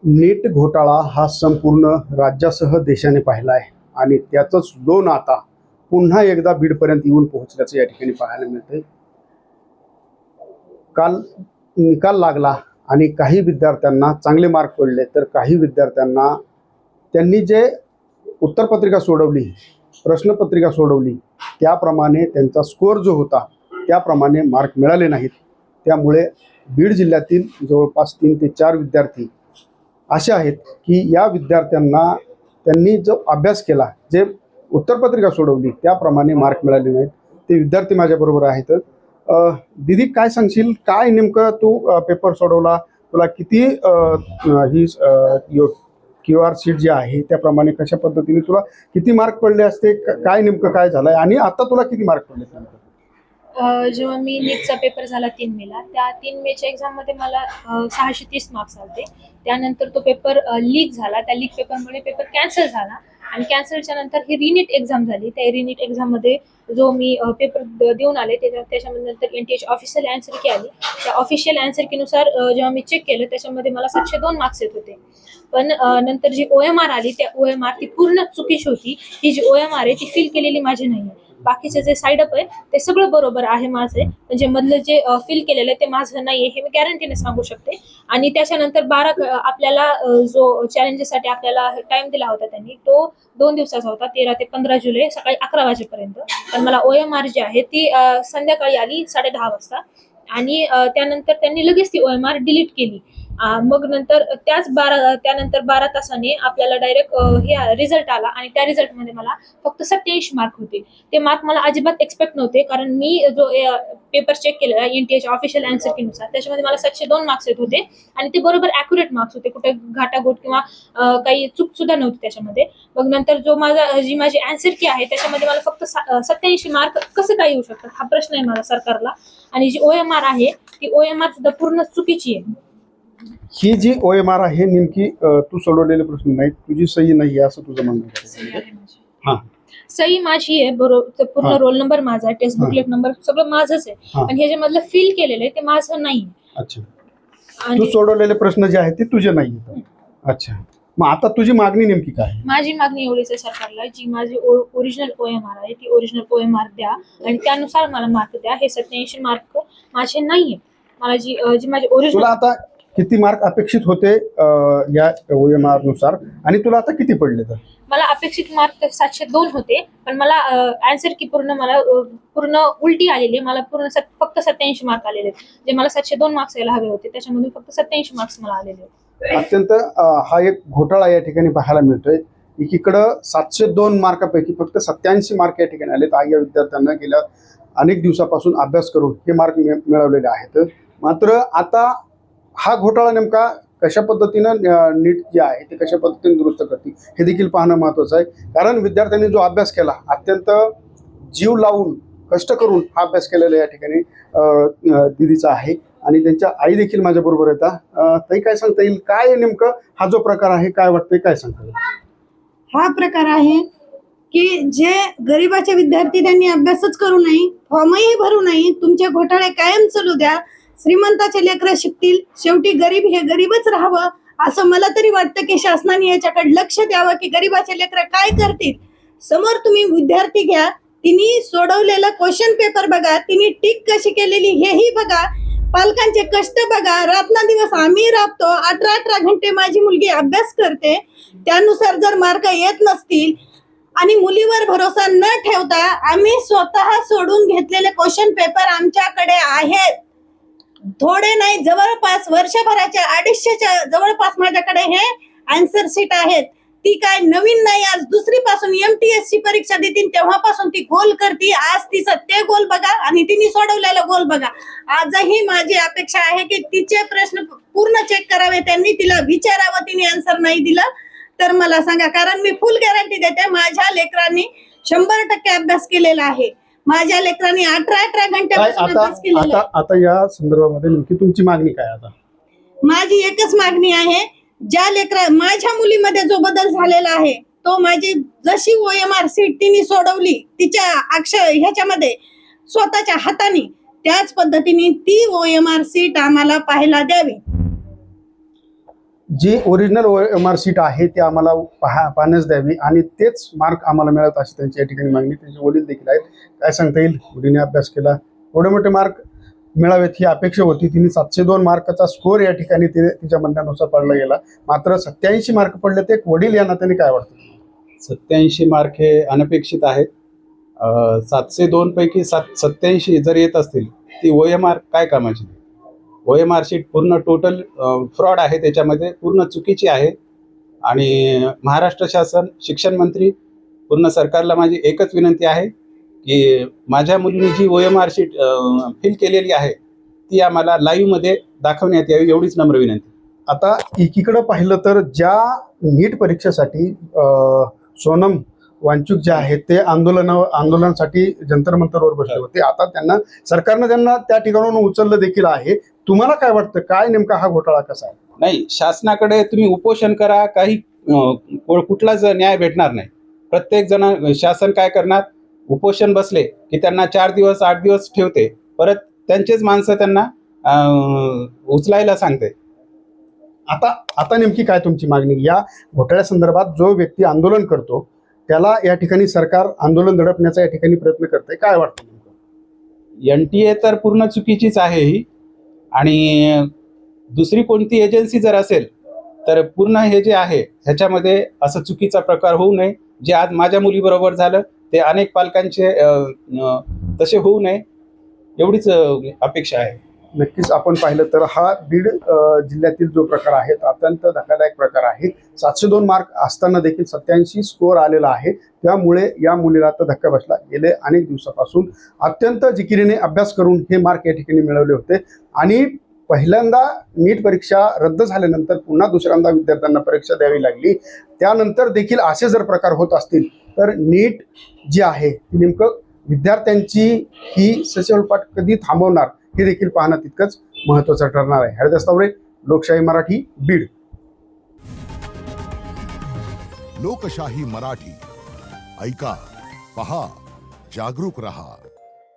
नीट घोटाळा हा संपूर्ण राज्यासह देशाने पाहिला आहे आणि त्याचंच लोण आता पुन्हा एकदा बीडपर्यंत येऊन पोहोचल्याचं या ठिकाणी पाहायला मिळतंय. काल निकाल लागला आणि काही विद्यार्थ्यांना चांगले मार्क पडले, तर काही विद्यार्थ्यांना त्यांनी जे उत्तरपत्रिका सोडवली, प्रश्नपत्रिका सोडवली, त्याप्रमाणे त्यांचा स्कोअर जो होता त्याप्रमाणे मार्क मिळाले नाहीत. त्यामुळे बीड जिल्ह्यातील जवळपास 3 ते 4 विद्यार्थी असे आहेत की या विद्यार्थ्यांना त्यांनी जो अभ्यास केला, जे उत्तरपत्रिका सोडवली त्याप्रमाणे मार्क मिळाले नाहीत. ते विद्यार्थी माझ्याबरोबर आहेत. दीदी, काय सांगशील, काय नेमकं तू पेपर सोडवला, तुला किती ही QR शीट जी आहे त्याप्रमाणे कशा पद्धतीने तुला किती मार्क पडले असते, काय नेमकं काय झालंय आणि आता तुला किती मार्क पडले? जेव्हा मी नीटचा पेपर झाला 3 मेला, त्या 3 मेच्या एक्झाममध्ये मला 630 मार्क्स आले. त्यानंतर तो पेपर लीक झाला. त्या लीक पेपरमुळे पेपर कॅन्सल झाला आणि कॅन्सलच्या नंतर ही रिनीट एक्झाम झाली. त्या रिनीट एक्झाममध्ये जो मी पेपर देऊन आले त्याच्यामध्ये नंतर NTH ऑफिशियल आन्सर की आली. त्या ऑफिशियल आन्सर कीनुसार जेव्हा मी चेक केलं त्याच्यामध्ये मला 702 मार्क्स येत होते. पण नंतर जी OMR आली, त्या OMR ती पूर्ण चुकीची होती. ही जी OMR आहे ती फिल केलेली माझी नाही आहे. बाकीचे जे साईड अप आहे ते सगळं बरोबर आहे माझे, म्हणजे मधलं जे फिल केलेलं आहे ते माझं नाहीये, हे मी गॅरंटीने सांगू शकते. आणि त्याच्यानंतर आपल्याला जो चॅलेंजेससाठी आपल्याला टाइम दिला होता त्यांनी, तो 2 दिवसाचा होता, 13 ते 15 जुलै सकाळी 11 वाजेपर्यंत. पण मला OMR जी आहे ती संध्याकाळी आली 10:30 वाजता आणि त्यानंतर त्यांनी लगेच ती OMR डिलीट केली. मग नंतर त्यानंतर 12 तासाने आपल्याला डायरेक्ट हे रिझल्ट आला आणि त्या रिझल्टमध्ये मला फक्त 87 मार्क होते. ते मार्क मला अजिबात एक्सपेक्ट नव्हते, कारण मी जो पेपर चेक केलेला NTH ऑफिशियल आन्सर कीनुसार त्याच्यामध्ये मला 702 मार्क्स येत होते आणि ते बरोबर ॲक्युरेट मार्क्स होते. कुठे घाटाघोट किंवा काही चूक सुद्धा नव्हती त्याच्यामध्ये. मग नंतर जी माझी आन्सर की आहे त्याच्यामध्ये मला फक्त 87 मार्क कसं काय येऊ शकतात, हा प्रश्न आहे मला सरकारला. आणि जी OMR आहे ती OMR सुद्धा पूर्ण चुकीची आहे. ही जी OMR आहे नेमकी तू सोडवलेले प्रश्न नाहीत, तुझी सही नाही आहे असं तुझं म्हणणं आहे? हां, सही माझी आहे बरोबर, पूर्ण रोल नंबर माझा आहे, टेक्स्ट बुकलेट नंबर सगळं माझंच आहे, पण हे जे मधलं फिल केलेलं आहे ते माझं नाही. अच्छा, तू सोडवलेले प्रश्न जे आहेत ते तुझे नाही आहेत. अच्छा, मग आता तुझी मागणी नेमकी काय आहे? माझी मागणी एवढीच आहे सरकारला, जी माझी ओरिजिनल OMR आहे ती ओरिजिनल OMR द्या आणि त्यानुसार मला मार्क द्या. हे 87 मार्क माझे नाहीये. मला जी माझी ओरिजिनल. तुला आता किती मार्क अपेक्षित होते या OMR नुसार आणि तुला आता किती पडले? तर मला अपेक्षित मार्क 702 होते, पण मला आन्सर की पूर्ण उलटी आलेली. मला फक्त 87 मार्क आलेले आहेत. जे मला 702 मार्क्स यायला हवे होते त्याच्यामधून फक्त 87 मार्क्स मला आलेले आहेत. अत्यंत हा एक घोटाळा या ठिकाणी पाहायला मिळतोय. एकीकडं 702 मार्कापैकी फक्त 87 मार्क या ठिकाणी आलेत. या विद्यार्थ्यांना गेल्या अनेक दिवसापासून अभ्यास करून हे मार्क मिळवलेले आहेत. मात्र आता हा घोटाळा नेमका कशा पद्धतीनं नीट जे आहे ते कशा पद्धतीने दुरुस्त करते हे देखील पाहणं महत्त्वाचं आहे. कारण विद्यार्थ्यांनी जो अभ्यास केला, अत्यंत जीव लावून कष्ट करून हा अभ्यास केलेला या ठिकाणी दिदीचा आहे आणि त्यांच्या आई देखील माझ्याबरोबर येतात. ताई, काय सांगता येईल, काय नेमकं हा जो प्रकार आहे, काय वाटतंय, काय सांगता येईल? हा प्रकार आहे की जे गरिबाचे विद्यार्थी त्यांनी अभ्यासच करू नये, फॉर्मही भरू नये, तुमचे घोटाळे कायम चालू द्या, श्रीमंताचे लेकरं शिकतील, शेवटी गरीब हे गरीबच राहावं, असं मला तरी वाटतं की शासनाने याच्याकडे लक्ष द्यावं की गरिबाचे लेकरं काय करतील. समोर तुम्ही विद्यार्थी घ्या, तिने सोडवलेला क्वेश्चन पेपर बघा, तिने टिक कशी केलेली हेही बघा, पालकांचे कष्ट बघा, रात्रंदिवस आम्ही राबतो, 18 घंटे माझी मुलगी अभ्यास करते, त्यानुसार जर मार्क येत नसतील आणि मुलीवर भरोसा न ठेवता आम्ही स्वतः सोडून घेतलेले क्वेश्चन पेपर आमच्याकडे आहेत. थोडे नाही, जवळपास वर्षभराच्या 250च्या जवळपास माझ्याकडे हे आन्सर शीट आहेत. ती काय नवीन नाही, आज दुसरीपासून MTSC परीक्षा देतील तेव्हापासून ती गोल करते. आज तिचं ते गोल बघा आणि तिने सोडवलेला गोल बघा. आजही माझी अपेक्षा आहे की तिचे प्रश्न पूर्ण चेक करावे, त्यांनी तिला विचारावं, तिने आन्सर नाही दिलं तर मला सांगा, कारण मी फुल गॅरंटी देते माझ्या लेकरांनी 100% अभ्यास केलेला आहे. माझ्या लेकरांनी 18 घंटे अभ्यास केलेला आहे. आता या संदर्भामध्ये नेमकी तुमची मागणी काय? आता माझी एकच मागणी आहे, माझ्या मुलीमध्ये जो बदल झालेला आहे तो माझी जशी OMR शीट तिने सोडवली तिच्या ह्याच्यामध्ये स्वतःच्या हाताने, त्याच पद्धतीने ती OMR शीट आम्हाला पाहायला द्यावी. जी ओरिजिनल OMR शीट आहे ती आम्हाला पाहण्यास द्यावी आणि तेच मार्क आम्हाला मिळत अशी त्यांची या ठिकाणी मागणी. त्यांचे वडील देखील आहेत. काय सांगता येईल, मुलीने अभ्यास केला, एवढे मोठे मार्क मिळावेत ही अपेक्षा होती. तिने 702 मार्काचा स्कोर या ठिकाणी तिच्या म्हणण्यानुसार पडला गेला. मात्र 87 मार्क पडले. ते एक वडील या नात्याने काय वाटतं? 87 मार्क हे अनपेक्षित आहेत. 702 पैकी 87 जर येत असतील ती OMR काय कामाची? OMR शीट पूर्ण टोटल फ्रॉड आहे, त्याच्यामध्ये पूर्ण चुकीची आहे. आणि महाराष्ट्र शासन, शिक्षण मंत्री, पूर्ण सरकारला माझी एकच विनंती आहे की माझ्या मुलीने जी OMR शीट फिल केलेली आहे ती आम्हाला लाईव्हमध्ये दाखवण्यात यावी, एवढीच नम्र विनंती. आता एकीकडे पाहिलं तर ज्या नीट परीक्षेसाठी सोनम वांचूक जे आहेत ते आंदोलनासाठी जंतर मंतरवर बसले होते. आता सरकारनं त्यांना त्या ठिकाणाहून उचललं देखील आहे. तुम्हाला काय वाटतं, काय नेमका हा घोटाळा कसा आहे? नाही, शासनाकडे तुम्ही उपोषण करा, काही कुठलाच न्याय भेटणार नाही. प्रत्येक जण शासन काय करणार, उपोषण बसले की त्यांना 4 दिवस 8 दिवस ठेवते, परत त्यांचेच माणसं त्यांना उचलायला सांगते. आता नेमकी काय तुमची मागणी? या घोटाळ्यासंदर्भात जो व्यक्ती आंदोलन करतो त्याला या ठिकाणी सरकार आंदोलन दडपण्याचा या ठिकाणी प्रयत्न करते, काय वाटतं? NTA तर पूर्ण चुकीचीच आहे ही. आणि दुसरी कोणती एजन्सी जर असेल तर पूर्ण हे जे आहे ह्याच्यामध्ये असं चुकीचा प्रकार होऊ नये. जे आज माझ्या मुलीबरोबर झालं ते अनेक पालकांचे तसे होऊ नये, एवढीच अपेक्षा आहे. नक्कीच आपण पाहिलं तर हा बीड जिल्ह्यातील जो प्रकार आहे तो अत्यंत धक्कादायक प्रकार आहे. 702 मार्क असताना देखील 87 स्कोअर आलेला आहे. त्यामुळे या मुलीला आता धक्का बसला. गेले अनेक दिवसापासून अत्यंत जिकिरीने अभ्यास करून हे मार्क या ठिकाणी मिळवले होते आणि पहिल्यांदा नीट परीक्षा रद्द झाल्यानंतर पुन्हा दुसऱ्यांदा विद्यार्थ्यांना परीक्षा द्यावी लागली. त्यानंतर देखील असे जर प्रकार होत असतील तर नीट जी आहे ती नेमकं विद्यार्थ्यांची ही सचलपाट कधी थांबवणार हे देखील पाहणं तितकंच महत्त्वाचं ठरणार आहे. हरिदास तावरे, लोकशाही मराठी, बीड. लोकशाही मराठी, ऐका, पहा, जागरूक रहा.